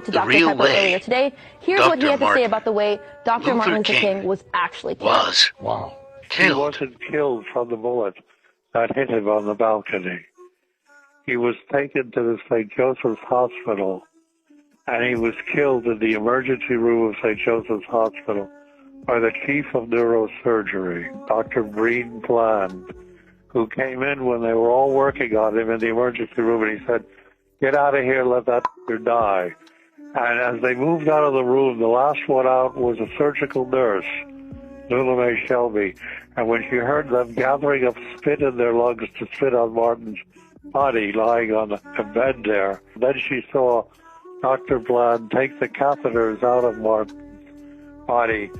to Dr. Pepper earlier today. Here's what he had to say about the way Dr. Martin Luther King was actually killed. He wasn't killed from the bullet that hit him on the balcony. He was taken to the St. Joseph's Hospital, and he was killed in the emergency room of St. Joseph's Hospital by the chief of neurosurgery, Dr. Breen Bland, who came in when they were all working on him in the emergency room, and he said, "Get out of here, let that die." And as they moved out of the room, the last one out was a surgical nurse, Lula Mae Shelby. And when she heard them gathering up spit in their lungs to spit on Martin's body lying on a bed there, then she saw Dr. Bland take the catheters out of Martin's body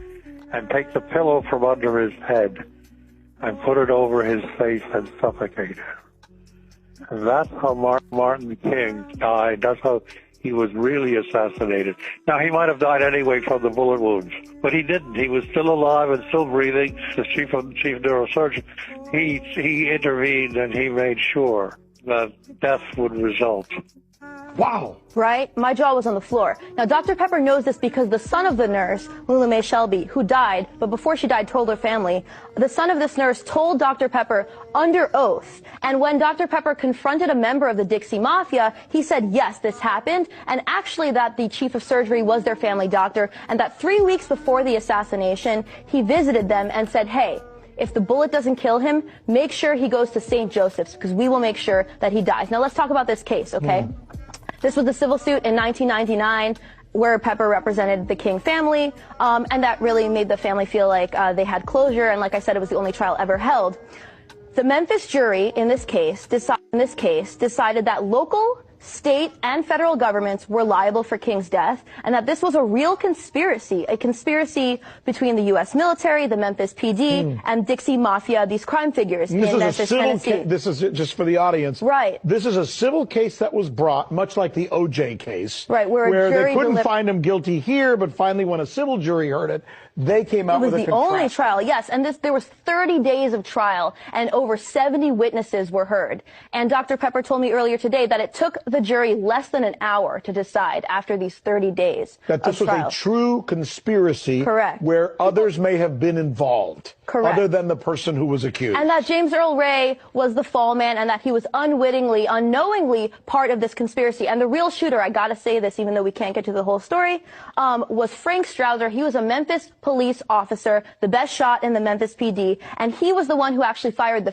and take the pillow from under his head and put it over his face and suffocate him. And that's how Martin King died. That's how he was really assassinated. Now, he might have died anyway from the bullet wounds, but he didn't. He was still alive and still breathing. The chief neurosurgeon, he intervened and he made sure that death would result. Wow. Right? My jaw was on the floor. Now, Dr. Pepper knows this because the son of the nurse, Lula Mae Shelby, who died, but before she died told her family, the son of this nurse told Dr. Pepper under oath. And when Dr. Pepper confronted a member of the Dixie Mafia, he said, yes, this happened, and actually that the chief of surgery was their family doctor, and that 3 weeks before the assassination, he visited them and said, hey, if the bullet doesn't kill him, make sure he goes to St. Joseph's, because we will make sure that he dies. Now, let's talk about this case, okay? This was a civil suit in 1999 where Pepper represented the King family, and that really made the family feel like they had closure, and like I said, it was the only trial ever held. The Memphis jury in this case decided that local, state, and federal governments were liable for King's death, and that this was a real conspiracy, a conspiracy between the U.S. military, the Memphis PD, and Dixie Mafia, these crime figures in Memphis, Tennessee. This is just for the audience. Right. This is a civil case that was brought, much like the O.J. case. Right, where they couldn't find him guilty here, but finally when a civil jury heard it, they came out with a It was the only trial, yes, and there was 30 days of trial, and over 70 witnesses were heard. And Dr. Pepper told me earlier today that it took the jury less than an hour to decide after these 30 days that this was a true conspiracy. Correct. Where others may have been involved. Correct. Other than the person who was accused. And that James Earl Ray was the fall man, and that he was unwittingly, unknowingly part of this conspiracy. And the real shooter, I gotta say this, even though we can't get to the whole story, was Frank Strouser. He was a Memphis police officer, the best shot in the Memphis PD, and he was the one who actually fired the